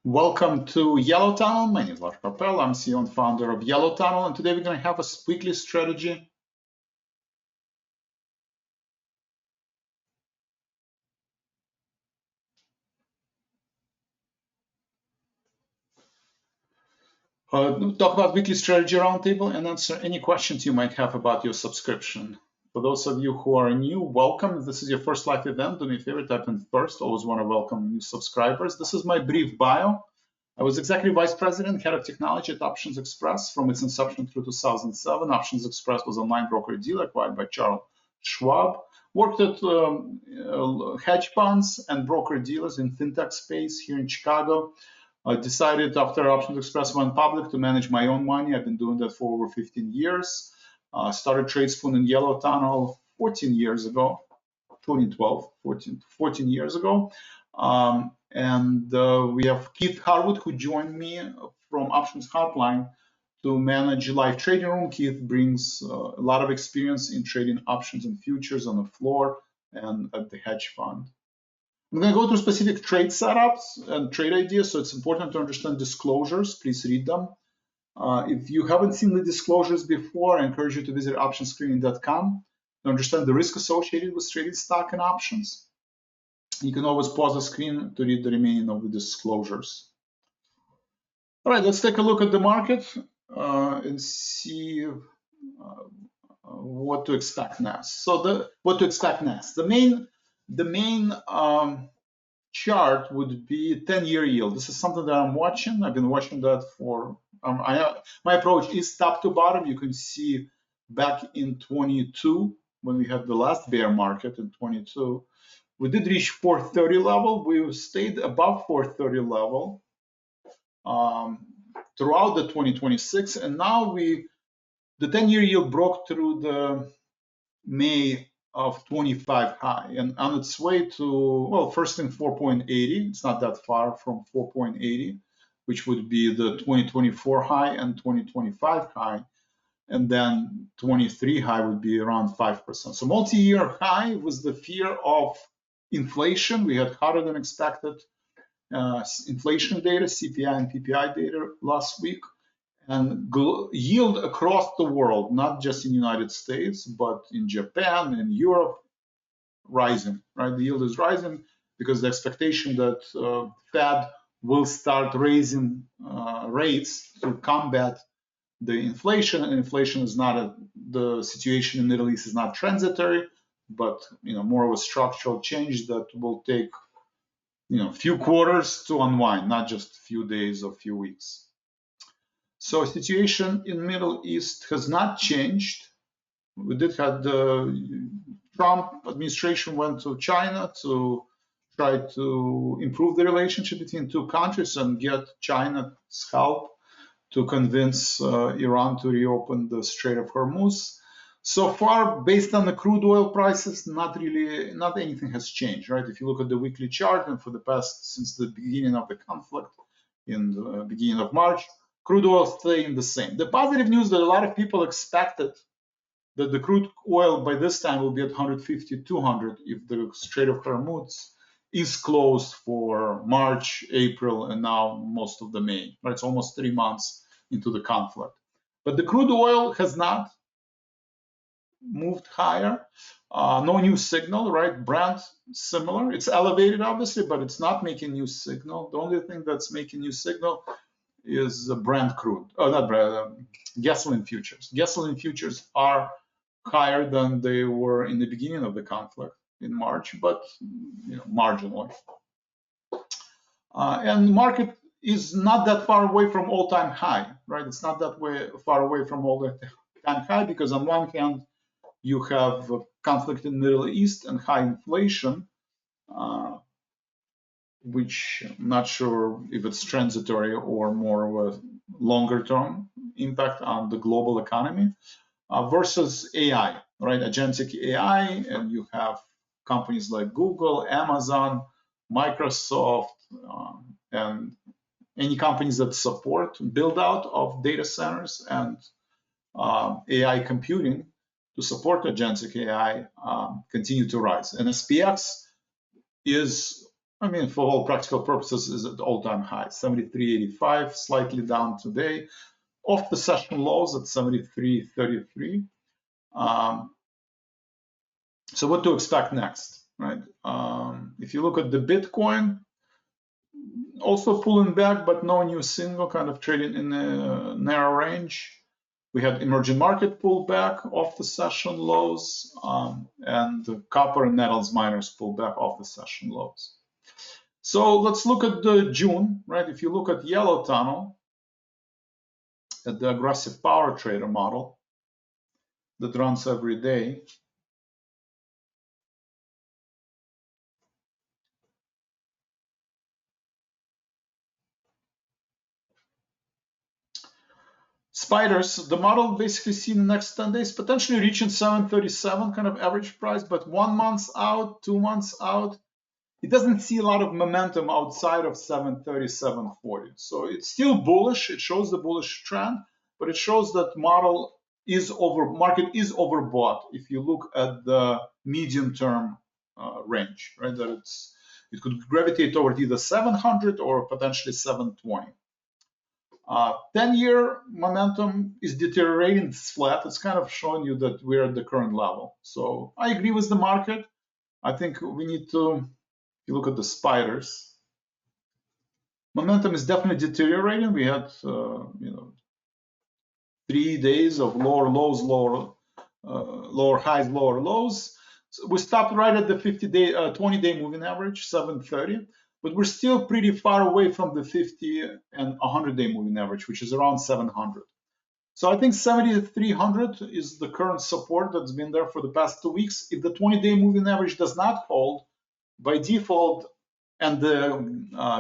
Welcome to Yellow Tunnel. My name is Lars Papel. I'm CEO and founder of Yellow Tunnel, and today we're going to have a weekly strategy. Talk about weekly strategy roundtable and answer any questions you might have about your subscription. For those of you who are new, welcome. If this is your first live event, do me a favor, type in first. Always want to welcome new subscribers. This is my brief bio. I was Executive Vice President, Head of Technology at Options Express from its inception through 2007. Options Express was an online broker-dealer acquired by Charles Schwab. Worked at hedge funds and broker-dealers in fintech space here in Chicago. I decided after Options Express went public to manage my own money. I've been doing that for over 15 years. Started TradeSpoon in Yellow Tunnel 14 years ago, 2012, 14 years ago. We have Keith Harwood, who joined me from Options Hotline to manage live trading room. Keith brings a lot of experience in trading options and futures on the floor and at the hedge fund. I'm going to go through specific trade setups and trade ideas, so it's important to understand disclosures. Please read them. If you haven't seen the disclosures before, I encourage you to visit optionscreening.com to understand the risk associated with trading stock and options. You can always pause the screen to read the remaining of the disclosures. All right, let's take a look at the market and see what to expect next. So what to expect next? The main chart would be 10-year yield. This is something that I'm watching. I've been watching that for, my approach is top to bottom. You can see back in 22, when we had the last bear market in 22, we did reach 430 level. We stayed above 430 level throughout the 2026, and now the 10-year yield broke through the May of 25 high and on its way to, well, first thing 4.80. It's not that far from 4.80, which would be the 2024 high and 2025 high. And then 23 high would be around 5%. So multi-year high was the fear of inflation. We had hotter than expected inflation data, CPI and PPI data last week, and yield across the world, not just in the United States, but in Japan and Europe, rising, right? The yield is rising because the expectation that Fed will start raising rates to combat the inflation, and inflation is not the situation in the Middle East is not transitory, but more of a structural change that will take few quarters to unwind, not just a few days or few weeks. So situation in Middle East has not changed. We did have the Trump administration went to China to try to improve the relationship between two countries and get China's help to convince Iran to reopen the Strait of Hormuz. So far, based on the crude oil prices, not anything has changed, right? If you look at the weekly chart, and for the past, since the beginning of the conflict in the beginning of March, crude oil staying the same. The positive news that a lot of people expected that the crude oil by this time will be at 150, 200 if the Strait of Hormuz is closed for March, April, and now most of the May, right? It's almost 3 months into the conflict. But the crude oil has not moved higher. No new signal, right? Brent, similar. It's elevated, obviously, but it's not making new signal. The only thing that's making new signal is Brent crude. Oh, not Brent, gasoline futures. Gasoline futures are higher than they were in the beginning of the conflict in March, but marginally. And the market is not that far away from all-time high, right? It's not that far away from all-time high because on one hand, you have conflict in the Middle East and high inflation, which I'm not sure if it's transitory or more of a longer-term impact on the global economy, versus AI, right? Agentic AI, and you have companies like Google, Amazon, Microsoft, and any companies that support build out of data centers and AI computing to support agentic AI continue to rise. And SPX is I mean, for all practical purposes, is at all-time high, 73.85, slightly down today, off the session lows at 73.33. So what to expect next, right? If you look at the Bitcoin, also pulling back, but no new single, kind of trading in a narrow range. We had emerging market pull back off the session lows, and the copper and metals miners pull back off the session lows. So let's look at the June, right? If you look at yellow tunnel, at the aggressive power trader model that runs every day, spiders, the model basically see in the next 10 days potentially reaching 737 kind of average price, but 1 month out, 2 months out, it doesn't see a lot of momentum outside of 737.40. So it's still bullish. It shows the bullish trend, but it shows that market is overbought if you look at the medium-term range, right? That it could gravitate toward either 700 or potentially 720. 10-year momentum is deteriorating. It's flat. It's kind of showing you that we're at the current level. So I agree with the market. I think we need to, if you look at the spiders, momentum is definitely deteriorating. We had 3 days of lower lows, lower highs, lower lows. So we stopped right at the 50-day, 20-day moving average, 730. But we're still pretty far away from the 50 and 100-day moving average, which is around 700. So I think 7,300 is the current support that's been there for the past 2 weeks. If the 20-day moving average does not hold, by default, and the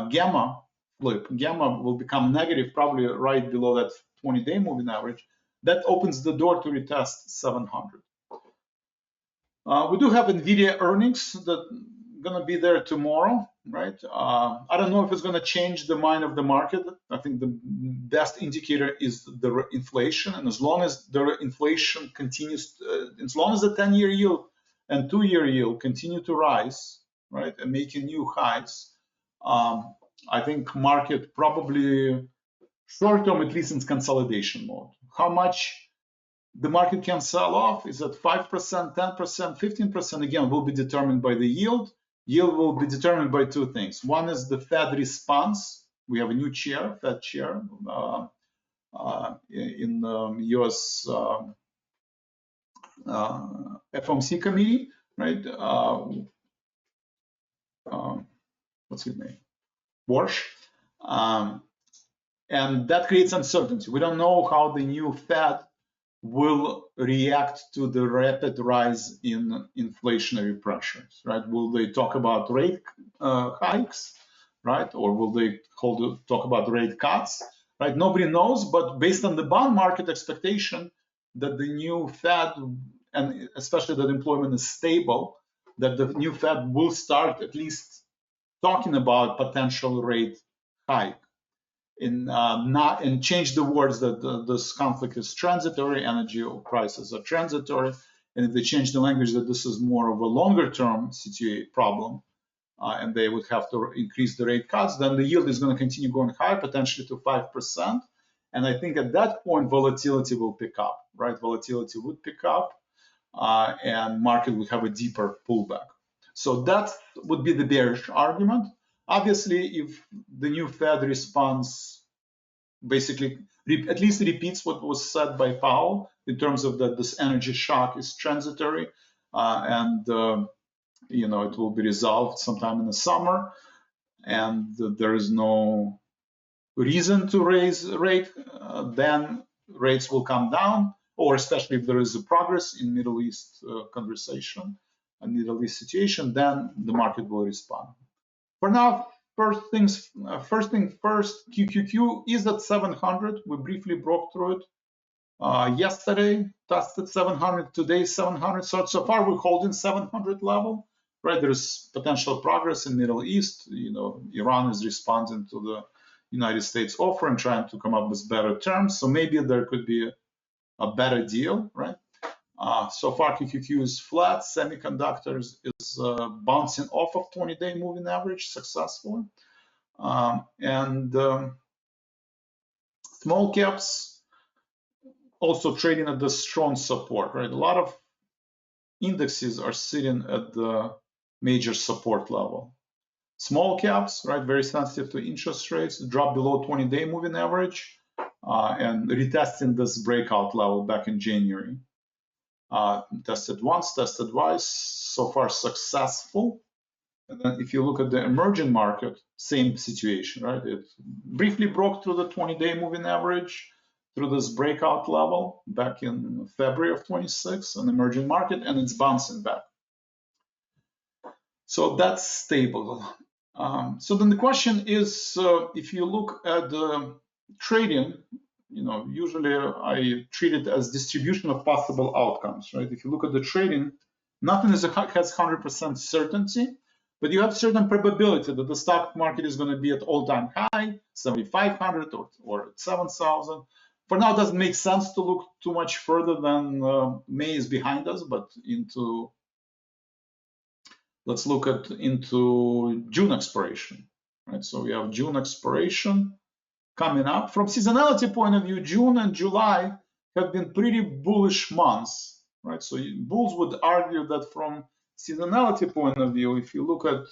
gamma will become negative, probably right below that 20-day moving average, that opens the door to retest 700. We do have Nvidia earnings that going to be there tomorrow, right? I don't know if it's going to change the mind of the market. I think the best indicator is the inflation, and as long as the inflation continues, as long as the 10-year yield and 2-year yield continue to rise, right, and making new highs, I think market probably short-term, at least in consolidation mode. How much the market can sell off is at 5%, 10%, 15%. Again, will be determined by the yield. Yield will be determined by 2 things. One is the Fed response. We have a new chair, Fed chair, in the U.S. FOMC committee, right? What's his name? Warsh. And that creates uncertainty. We don't know how the new Fed will react to the rapid rise in inflationary pressures, right? Will they talk about rate hikes, right? Or will they talk about rate cuts, right? Nobody knows, but based on the bond market expectation that the new Fed, and especially that employment is stable, that the new Fed will start at least talking about potential rate hike. And change the words that this conflict is transitory, energy prices are transitory, and if they change the language that this is more of a longer-term problem, and they would have to increase the rate cuts, then the yield is going to continue going high, potentially to 5%. And I think at that point, volatility will pick up, right? Volatility would pick up, and market would have a deeper pullback. So that would be the bearish argument. Obviously, if the new Fed response basically at least repeats what was said by Powell in terms of that this energy shock is transitory, and it will be resolved sometime in the summer, and there is no reason to raise rate, then rates will come down, or especially if there is a progress in Middle East conversation and Middle East situation, then the market will respond. For now, first thing first, QQQ is at 700. We briefly broke through it yesterday, tested 700, today 700. So far we're holding 700 level, right? There's potential progress in Middle East. Iran is responding to the United States offer and trying to come up with better terms. So maybe there could be a better deal, right? So far, QQQ is flat. Semiconductors is bouncing off of 20-day moving average successfully. And small caps also trading at the strong support, right? A lot of indexes are sitting at the major support level. Small caps, right, very sensitive to interest rates, drop below 20-day moving average, and retesting this breakout level back in January. Tested once, tested twice, so far successful. And then if you look at the emerging market, same situation, right? It briefly broke through the 20-day moving average through this breakout level back in February of 26, an emerging market, and it's bouncing back. So that's stable. So then the question is, if you look at the trading, usually I treat it as distribution of possible outcomes, right? If you look at the trading, nothing has 100% certainty, but you have certain probability that the stock market is going to be at all-time high, 7,500 or 7,000. For now, it doesn't make sense to look too much further than May is behind us, but let's look into June expiration, right? So we have June expiration coming up. From seasonality point of view, June and July have been pretty bullish months, right? So bulls would argue that from seasonality point of view, if you look at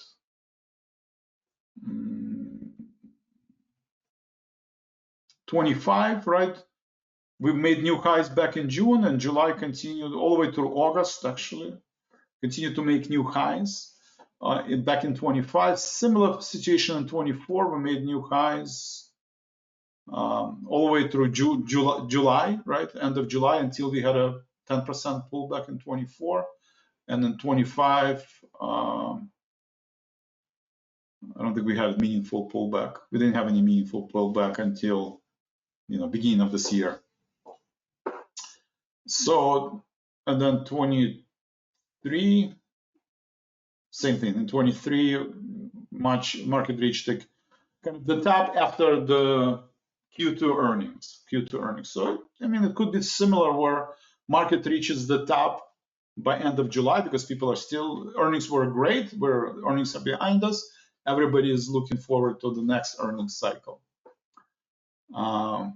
'25, right? We've made new highs back in June, and July continued all the way through August, actually. Continue to make new highs. Back in 25, similar situation in 24, we made new highs all the way through July, right? End of July until we had a 10% pullback in 24. And in 25, I don't think we had a meaningful pullback. We didn't have any meaningful pullback until, beginning of this year. So, and then 23, same thing. In 23, market reached kind of the top after the Q2 earnings. So, it could be similar where market reaches the top by end of July because people are still, earnings were great, where earnings are behind us. Everybody is looking forward to the next earnings cycle.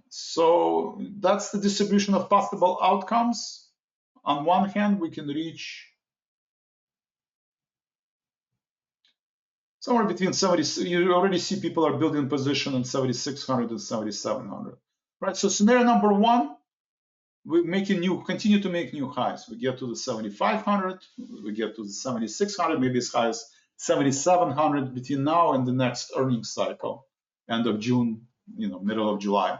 So that's the distribution of possible outcomes. On one hand, we can reach somewhere between 70, you already see people are building position in 7,600 and 7,700, right? So scenario number one, we're continue to make new highs. We get to the 7,500, we get to the 7,600, maybe as high as 7,700 between now and the next earnings cycle, end of June, middle of July.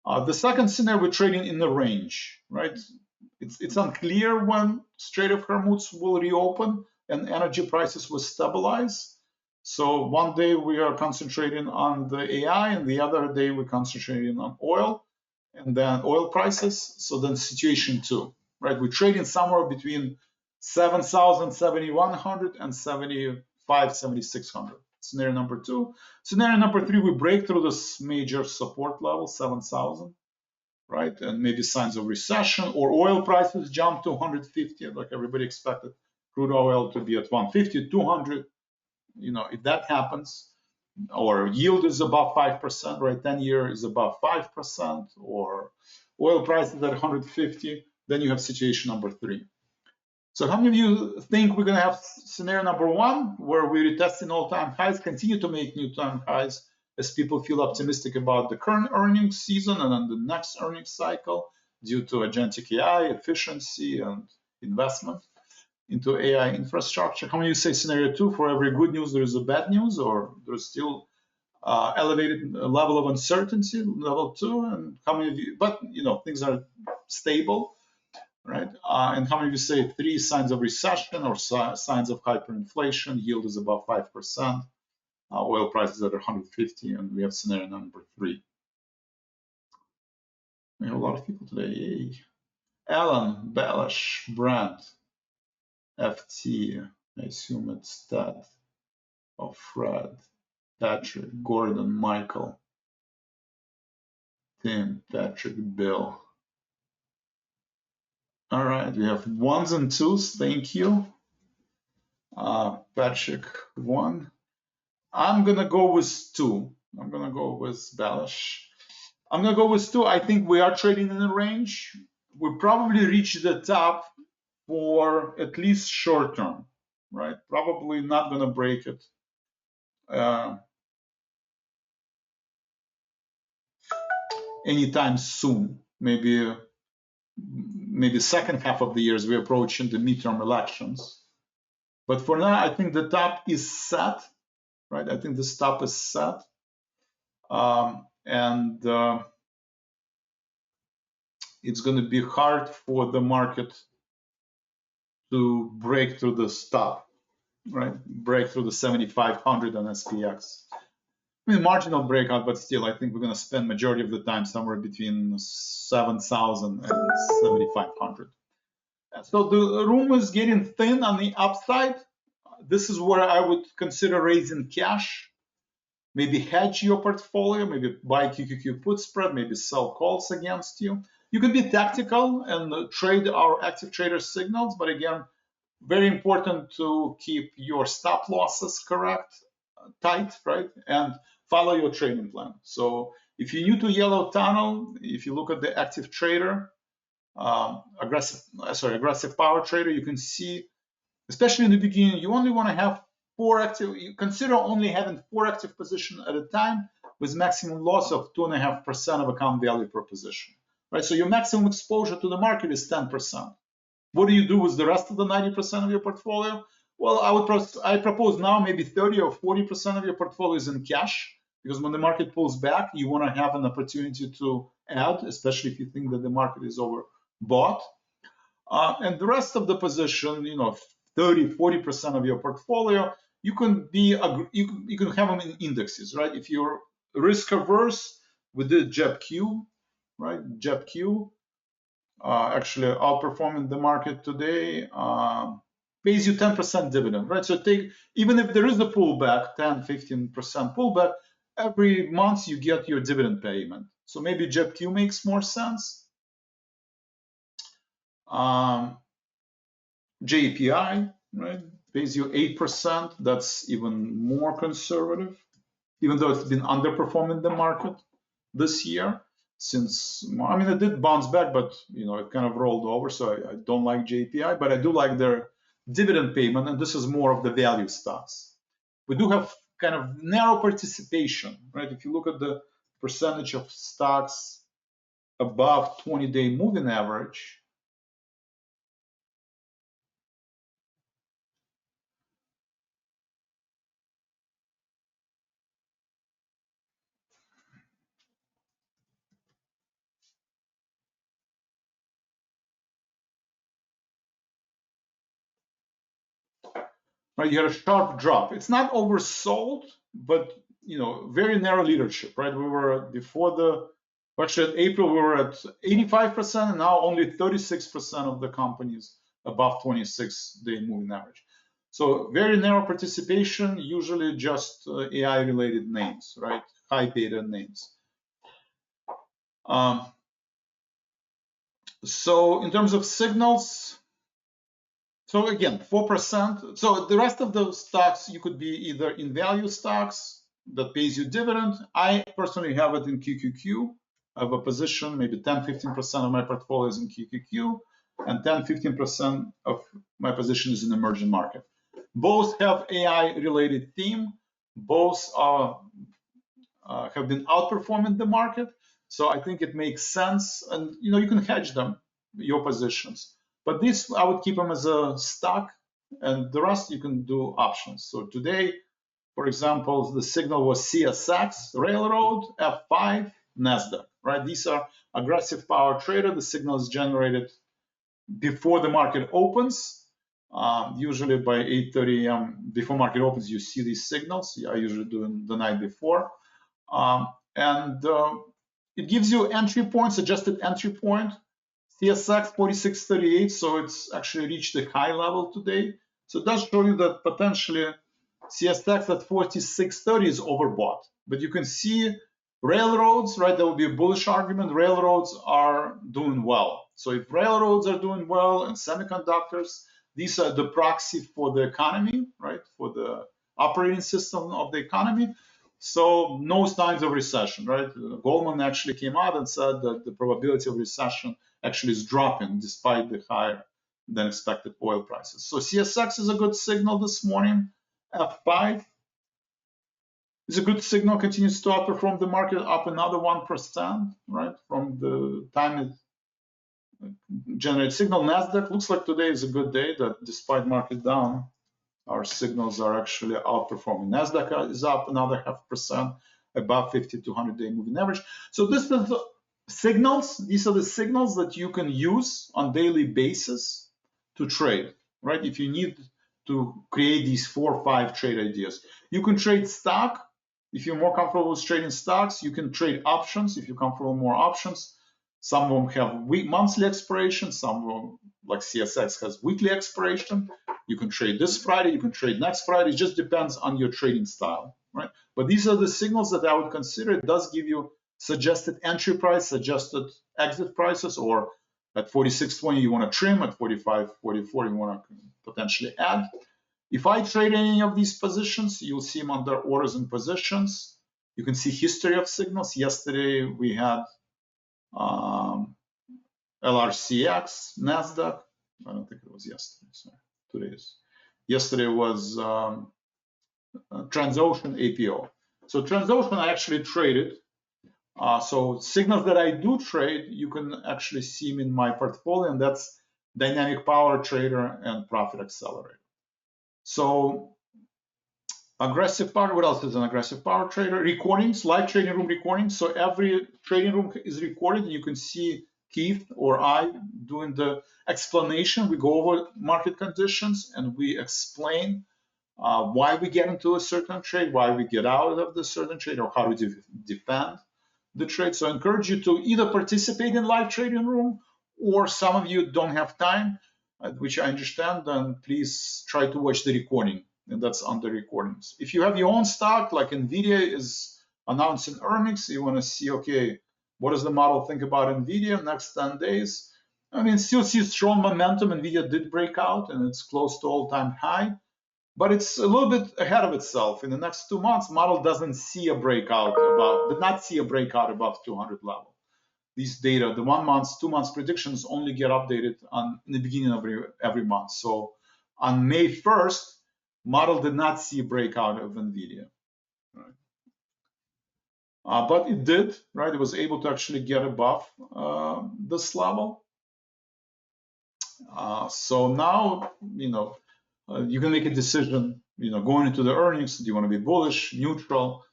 The second scenario, we're trading in the range, right? It's unclear when Strait of Hormuz will reopen and energy prices will stabilize. So one day we are concentrating on the AI, and the other day we're concentrating on oil, and then oil prices. So then situation two, right? We're trading somewhere between 7,000, 7,100 and 75, 7,600. Scenario number two. Scenario number three, we break through this major support level, 7,000, right? And maybe signs of recession, or oil prices jump to 150, like everybody expected crude oil to be at 150, 200. If that happens, or yield is above 5%, right? 10-year is above 5%, or oil prices at 150, then you have situation number three. So how many of you think we're going to have scenario number one, where we're retesting all-time highs, continue to make new time highs as people feel optimistic about the current earnings season and then the next earnings cycle due to agentic AI, efficiency, and investment into AI infrastructure? How many of you say scenario two, for every good news there is a bad news, or there's still elevated level of uncertainty, level two? And how many of you, but things are stable, right? And how many of you say three, signs of recession or signs of hyperinflation, yield is above 5%, oil prices at 150, and we have scenario number three. We have a lot of people today. Yay. Alan, Balash, Brand, FT, I assume it's that, of Fred, Patrick, Gordon, Michael, Tim, Patrick, Bill, All right, we have ones and twos. Thank you. Patrick, one. I'm going to go with two. I'm going to go with Bullish. I'm going to go with two. I think we are trading in a range. We'll probably reach the top for at least short term, right? Probably not going to break it. Anytime soon. Maybe second half of the year as we approach in the midterm elections. But for now, I think the top is set, right? I think the top is set. And it's going to be hard for the market to break through the stop, right? Break through the 7,500 on SPX. I mean, marginal breakout, but still, I think we're going to spend majority of the time somewhere between 7,000 and 7,500. So the room is getting thin on the upside. This is where I would consider raising cash. Maybe hedge your portfolio, maybe buy QQQ put spread, maybe sell calls against you. You can be tactical and trade our active trader signals, but again, very important to keep your stop losses correct, tight, right? And follow your trading plan. So if you're new to Yellow Tunnel, if you look at the active trader, aggressive power trader, you can see, especially in the beginning, you only want to have you consider only having 4 active positions at a time with maximum loss of 2.5% of account value per position, right? So your maximum exposure to the market is 10%. What do you do with the rest of the 90% of your portfolio? Well, I propose now maybe 30 or 40% of your portfolio is in cash, because when the market pulls back, you want to have an opportunity to add, especially if you think that the market is overbought. And the rest of the position, 30, 40% of your portfolio, you can have them in indexes, right? If you're risk averse, with the JEPQ, right? JEPQ actually outperforming the market today, pays you 10% dividend, right? So even if there is a pullback, 10, 15% pullback, every month you get your dividend payment. So maybe JEPQ makes more sense. JPI, right, pays you 8%. That's even more conservative, even though it's been underperforming the market this year. It did bounce back, but it kind of rolled over. So I don't like JPI, but I do like their dividend payment, and this is more of the value stocks. We do have kind of narrow participation, right? If you look at the percentage of stocks above 20-day moving average, right, you had a sharp drop. It's not oversold, but very narrow leadership, right? We were actually at April, we were at 85%, and now only 36% of the companies above 26-day moving average. So very narrow participation, usually just AI-related names, right? High beta names. So in terms of signals, so again, 4%. So the rest of those stocks, you could be either in value stocks that pays you dividend. I personally have it in QQQ. I have a position, maybe 10-15% of my portfolio is in QQQ, and 10-15% of my position is in emerging market. Both have AI-related theme. Both have been outperforming the market. So I think it makes sense, and you can hedge them, your positions. But this, I would keep them as a stock, and the rest you can do options. So today, for example, the signal was CSX, Railroad, F5, NASDAQ, right? These are aggressive power trader. The signal is generated before the market opens. Usually by 8:30 a.m. before market opens, you see these signals. I usually do them the night before. It gives you entry points, adjusted entry point. CSX 46.38, so it's actually reached a high level today. So it does show you that potentially CSX at 46.30 is overbought. But you can see railroads, right? There will be a bullish argument. Railroads are doing well. So if railroads are doing well and semiconductors, these are the proxy for the economy, right? For the operating system of the economy. So no signs of recession, right? Goldman actually came out and said that the probability of recession actually is dropping despite the higher than expected oil prices. So CSX is a good signal this morning. F5 is a good signal, continues to outperform the market, up another 1%, right? From the time it generates signal. NASDAQ looks like today is a good day, that despite market down, our signals are actually outperforming. NASDAQ is up another 0.5%, above 50 to 100-day moving average. So this is the signals. These are the signals that you can use on daily basis to trade, right? If you need to create these 4 or 5 trade ideas, you can trade stock. If you're more comfortable with trading stocks, you can trade options if you're comfortable with more options. Some of them have monthly expiration, some of them, like CSX, has weekly expiration. You can trade this Friday, you can trade next Friday. It just depends on your trading style, right? But these are the signals that I would consider. It does give you suggested entry price, suggested exit prices, or at 46.20 you want to trim, at 45.44 you want to potentially add. If I trade any of these positions, you'll see them under orders and positions. You can see history of signals. Yesterday we had LRCX, NASDAQ. I don't think it was yesterday. So today is. Yesterday was Transocean APO. So Transocean I actually traded. So signals that I do trade, you can actually see them in my portfolio, and that's Dynamic Power Trader and Profit Accelerator. So aggressive power, what else is an aggressive power trader? Recordings, live trading room recordings. So every trading room is recorded, and you can see Keith or I doing the explanation. We go over market conditions and we explain why we get into a certain trade, why we get out of the certain trade, or how to defend the trade. So I encourage you to either participate in live trading room, or some of you don't have time, which I understand, then please try to watch the recording, and that's under recordings. If you have your own stock, like Nvidia is announcing earnings, you want to see, okay, what does the model think about Nvidia next 10 days? I mean, still see strong momentum. Nvidia did break out, and it's close to all-time high, but it's a little bit ahead of itself. In the next 2 months, model doesn't see a breakout did not see a breakout above 200 level. These data, the 1 month, 2 months predictions only get updated in the beginning of every month. So on May 1st, model did not see a breakout of Nvidia, right? But it did, right? It was able to actually get above this level. So now, you can make a decision, going into the earnings. Do you want to be bullish, neutral,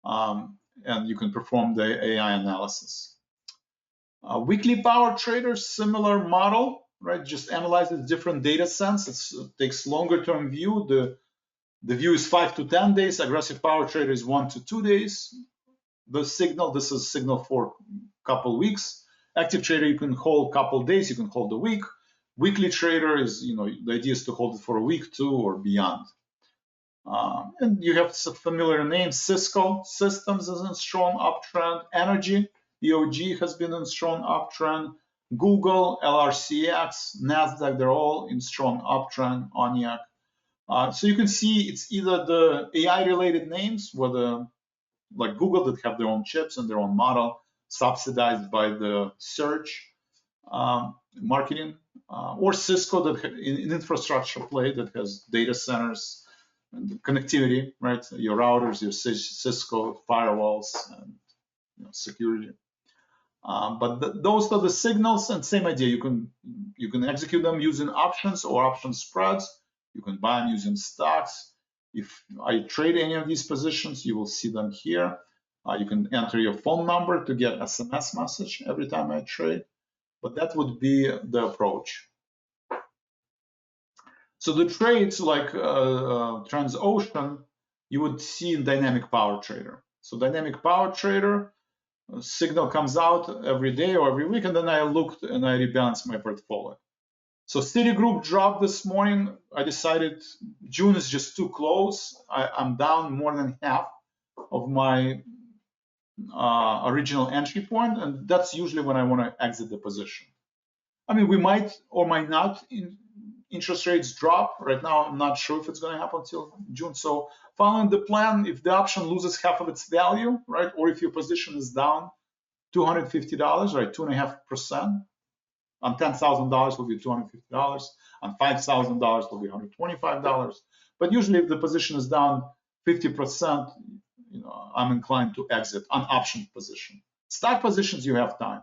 and you can perform the AI analysis. Weekly power traders, similar model, right? Just analyzes different data sets. It takes longer term view. The view is 5 to 10 days. Aggressive power trader is 1 to 2 days. This is signal for a couple weeks. Active trader, you can hold a couple days, you can hold a week. Weekly trader is, the idea is to hold it for a week, 2, or beyond. And you have some familiar names. Cisco Systems is in strong uptrend. Energy, EOG, has been in strong uptrend. Google, LRCX, NASDAQ, they're all in strong uptrend. ONYAC. So you can see it's either the AI-related names, whether like Google, that have their own chips and their own model, subsidized by the search marketing, or Cisco, that in infrastructure play, that has data centers and connectivity, right? Your routers, your Cisco firewalls, and security. But those are the signals, and same idea. You can execute them using options or option spreads. You can buy them using stocks. If I trade any of these positions, you will see them here. You can enter your phone number to get SMS message every time I trade. But that would be the approach. So the trades like Transocean, you would see in Dynamic Power Trader. So Dynamic Power Trader, signal comes out every day or every week, and then I looked and I rebalanced my portfolio. So Citigroup dropped this morning. I decided June is just too close. I'm down more than half of my original entry point, and that's usually when I want to exit the position. I mean, we might or might not interest rates drop. Right now, I'm not sure if it's going to happen until June. So following the plan, if the option loses half of its value, right, or if your position is down $250, right, 2.5%, on $10,000 will be $250, on $5,000 will be $125. But usually, if the position is down 50%, I'm inclined to exit on option position. Stock positions, you have time.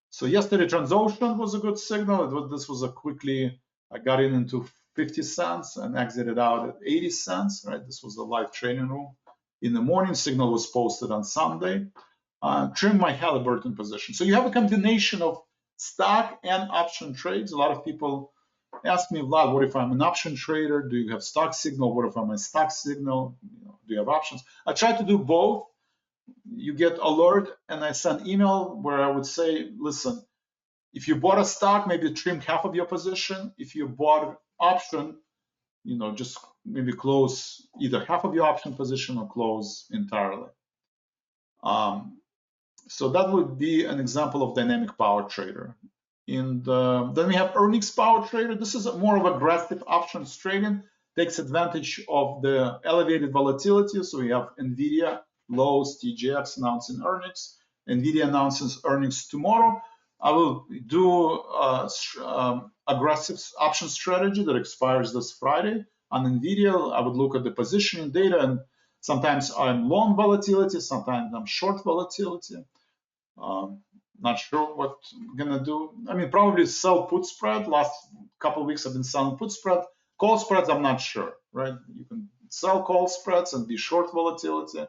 So yesterday, Transocean was a good signal. This was a quickly, I got in into 50 cents and exited out at 80 cents, right? This was a live trading room. In the morning, signal was posted on Sunday. Trim my Halliburton position. So you have a combination of stock and option trades. A lot of people ask me, Vlad, what if I'm an option trader? Do you have stock signal? What if I'm a stock signal? Do you have options? I try to do both. You get alert, and I send email where I would say, listen, if you bought a stock, maybe trim half of your position. If you bought option, just maybe close either half of your option position or close entirely. So that would be an example of dynamic power trader. And then we have earnings power trader. This is more of aggressive options trading, takes advantage of the elevated volatility. So we have Nvidia, lows, TGX announcing earnings. Nvidia announces earnings tomorrow. I will do aggressive option strategy that expires this Friday. On Nvidia, I would look at the positioning data, and sometimes I'm long volatility, sometimes I'm short volatility. Not sure what I'm gonna do. I mean, probably sell put spread. Last couple of weeks I've been selling put spread. Call spreads, I'm not sure, right? You can sell call spreads and be short volatility,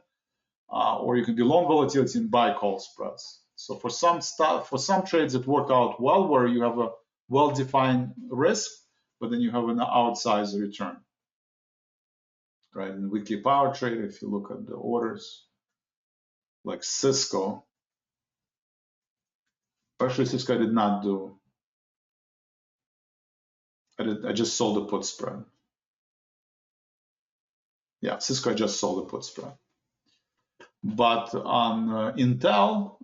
or you can be long volatility and buy call spreads. So for some stuff, for some trades, it worked out well, where you have a well-defined risk, but then you have an outsized return, right? In the weekly power trade, if you look at the orders, like Cisco. Actually, Cisco I did not do. I just sold the put spread. Yeah, Cisco I just sold the put spread. But on Intel,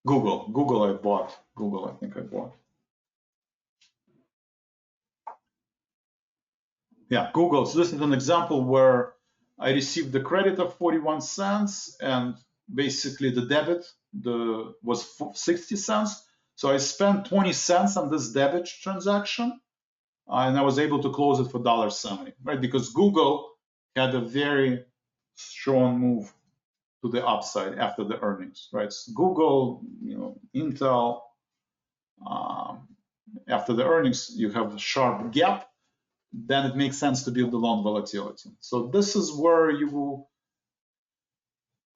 Google I bought. Google I think I bought. Yeah, Google. So this is an example where I received the credit of 41 cents, and basically the debit was 60 cents. So I spent 20 cents on this debit transaction, and I was able to close it for $1.70, right? Because Google had a very strong move to the upside after the earnings, right? So Google, Intel, after the earnings, you have a sharp gap. Then it makes sense to build the long volatility. So this is where you will,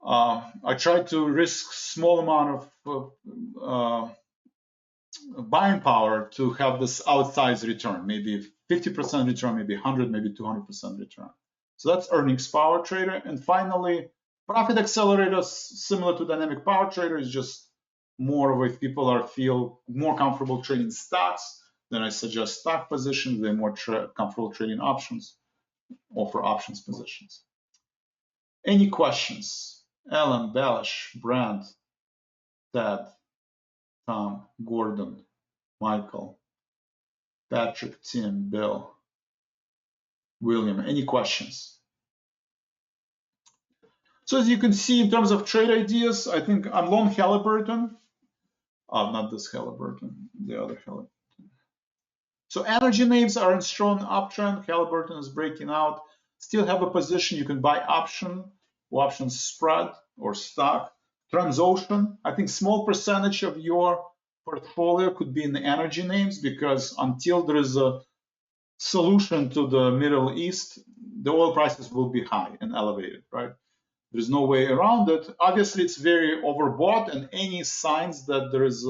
I try to risk small amount of buying power to have this outsized return, maybe 50% return, maybe 100, maybe 200% return. So that's earnings power trader. And finally, profit accelerators, similar to dynamic power trader, is just more of if people feel more comfortable trading stocks, then I suggest stock positions. They're more comfortable trading options, offer options positions. Any questions? Ellen, Balish, Brand, Ted, Tom, Gordon, Michael, Patrick, Tim, Bill, William. Any questions? So as you can see, in terms of trade ideas, I think I'm long Halliburton. Not this Halliburton, the other Halliburton. So energy names are in strong uptrend. Halliburton is breaking out. Still have a position. You can buy option or option spread or stock. Transocean, I think small percentage of your portfolio could be in the energy names, because until there is a solution to the Middle East, the oil prices will be high and elevated, right? There's no way around it. Obviously, it's very overbought, and any signs that there is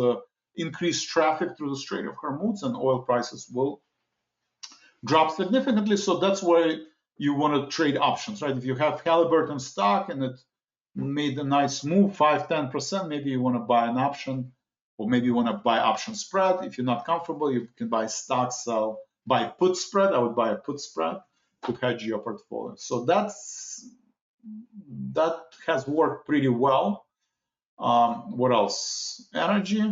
increased traffic through the Strait of Hormuz, and oil prices will drop significantly. So that's why you want to trade options, right? If you have Halliburton stock and it made a nice move, 5-10%, maybe you want to buy an option, or maybe you want to buy option spread. If you're not comfortable, you can buy stock, sell, buy put spread. I would buy a put spread to hedge your portfolio. So that has worked pretty well. What else? Energy.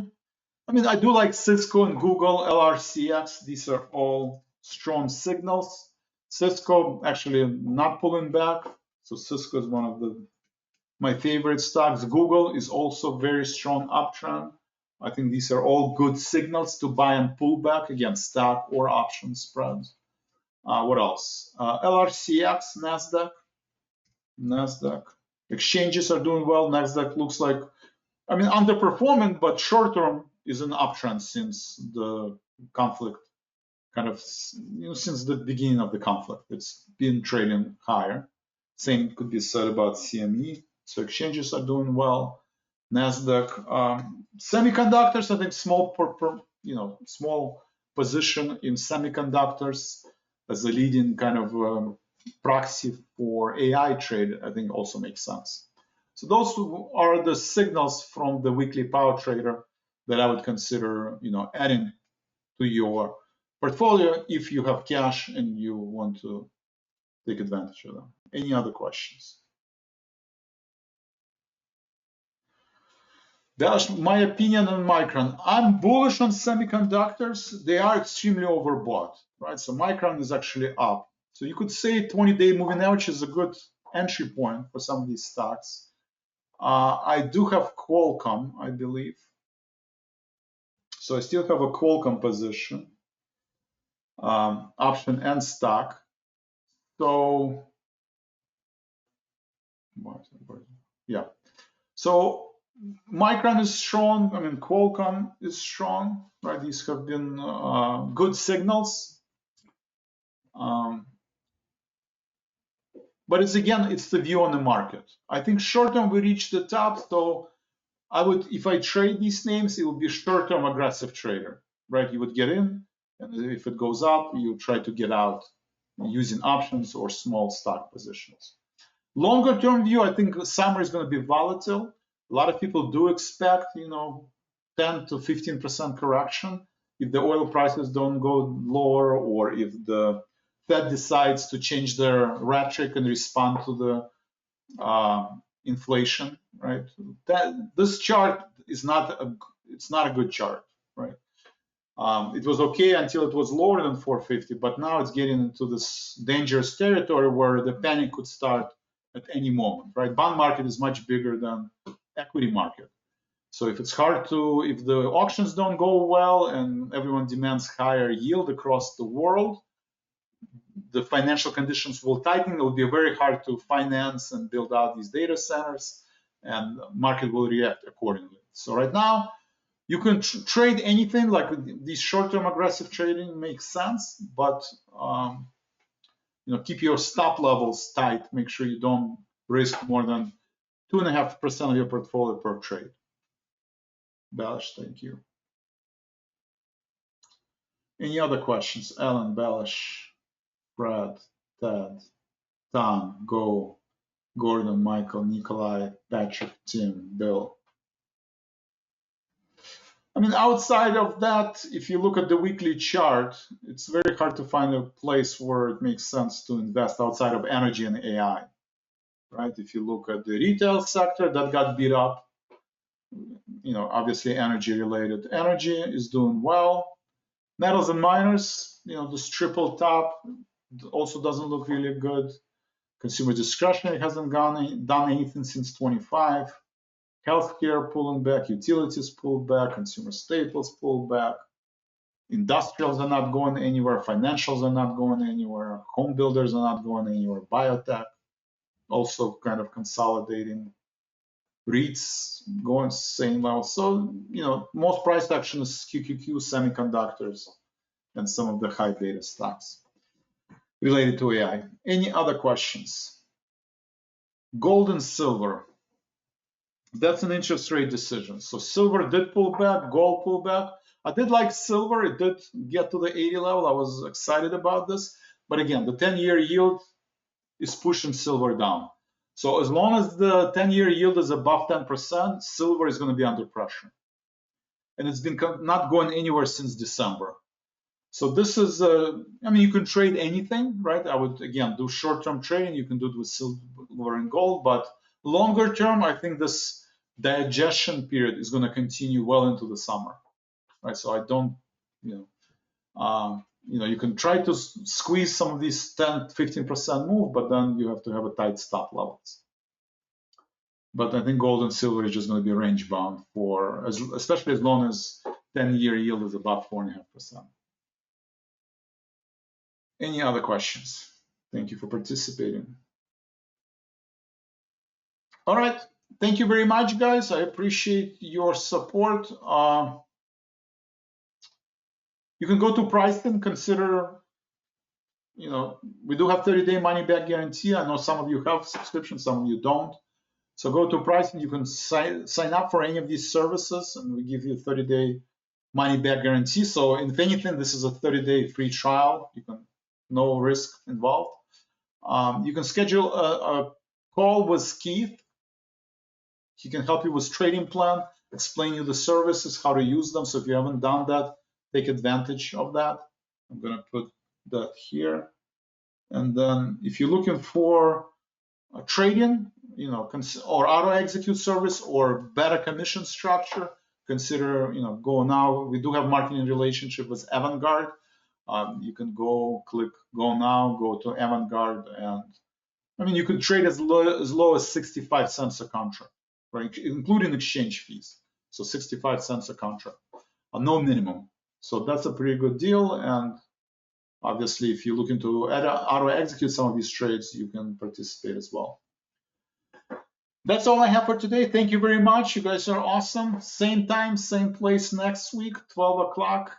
I mean, I do like Cisco and Google, LRCX. These are all strong signals. Cisco actually not pulling back. So Cisco is one of my favorite stocks. Google is also very strong uptrend. I think these are all good signals to buy and pull back, again, stock or option spreads. What else? LRCX, NASDAQ. Exchanges are doing well. NASDAQ looks like, I mean, underperforming, but short term is an uptrend since the conflict, kind of, since the beginning of the conflict. It's been trading higher. Same could be said about CME. So exchanges are doing well. NASDAQ, semiconductors, I think small position in semiconductors as a leading kind of proxy for AI trade, I think also makes sense. So those are the signals from the weekly power trader that I would consider, adding to your portfolio if you have cash and you want to take advantage of them. Any other questions? That's my opinion on Micron. I'm bullish on semiconductors. They are extremely overbought, right? So Micron is actually up. So you could say 20-day moving average is a good entry point for some of these stocks. I do have Qualcomm, I believe. So I still have a Qualcomm position, option and stock. So, yeah. So Micron is strong. I mean, Qualcomm is strong, right? These have been good signals. But it's the view on the market. I think short term we reached the top, so I would, if I trade these names, it would be short term aggressive trader, right? You would get in, and if it goes up, you try to get out using options or small stock positions. Longer term view, I think summer is going to be volatile. A lot of people do expect, 10 to 15% correction if the oil prices don't go lower, or if the Fed decides to change their rhetoric and respond to the inflation, right? This chart is not a good chart, right? It was okay until it was lower than 450, but now it's getting into this dangerous territory where the panic could start at any moment, right? Bond market is much bigger than equity market. So if the auctions don't go well and everyone demands higher yield across the world, the financial conditions will tighten. It will be very hard to finance and build out these data centers, and the market will react accordingly. So right now, you can trade anything, like these short-term aggressive trading makes sense, but keep your stop levels tight. Make sure you don't risk more than 2.5% of your portfolio per trade. Bullish, thank you. Any other questions? Alan, Bullish, Brad, Ted, Tom, Go, Gordon, Michael, Nikolai, Patrick, Tim, Bill. I mean, outside of that, if you look at the weekly chart, it's very hard to find a place where it makes sense to invest outside of energy and AI, right? If you look at the retail sector, that got beat up. Obviously energy related. Energy is doing well. Metals and miners, this triple top also doesn't look really good. Consumer discretionary hasn't done anything since 25. Healthcare pulling back, utilities pulled back, consumer staples pulled back. Industrials are not going anywhere, financials are not going anywhere, home builders are not going anywhere, biotech also kind of consolidating. REITs going same level. So, most price action is QQQ, semiconductors, and some of the high beta stocks related to AI. Any other questions? Gold and silver. That's an interest rate decision. So silver did pull back, gold pulled back. I did like silver. It did get to the 80 level. I was excited about this. But again, the 10-year yield is pushing silver down. So as long as the 10-year yield is above 10%, silver is going to be under pressure. And it's been not going anywhere since December. So this is, you can trade anything, right? I would, again, do short-term trading. You can do it with silver and gold. But longer term, I think this digestion period is going to continue well into the summer, right? So I don't, you can try to squeeze some of these 10, 15% move, but then you have to have a tight stop levels. But I think gold and silver is just going to be range bound for, especially as long as 10-year yield is above 4.5%. Any other questions? Thank you for participating. All right. Thank you very much, guys. I appreciate your support. You can go to pricing, consider, we do have 30-day money back guarantee. I know some of you have subscriptions, some of you don't. So go to pricing. You can sign up for any of these services, and we give you a 30-day money back guarantee. So if anything, this is a 30-day free trial. No risk involved. You can schedule a call with Keith. He can help you with trading plan, explain you the services, how to use them. So if you haven't done that, take advantage of that. I'm going to put that here. And then if you're looking for a trading, or auto execute service or better commission structure, consider, go now. We do have marketing relationship with Avantgarde. You can click go now, go to Avantgarde, and you could trade as low as 65 cents a contract, right? Including exchange fees. So 65 cents a contract, no minimum. So that's a pretty good deal. And obviously, if you're looking to auto execute some of these trades, you can participate as well. That's all I have for today. Thank you very much. You guys are awesome. Same time, same place next week, 12 o'clock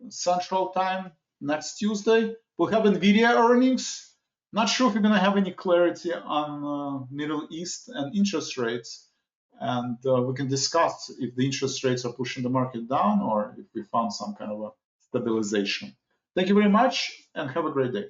Central Time, next Tuesday. We'll have Nvidia earnings. Not sure if we're going to have any clarity on Middle East and interest rates. And we can discuss if the interest rates are pushing the market down or if we found some kind of a stabilization. Thank you very much and have a great day.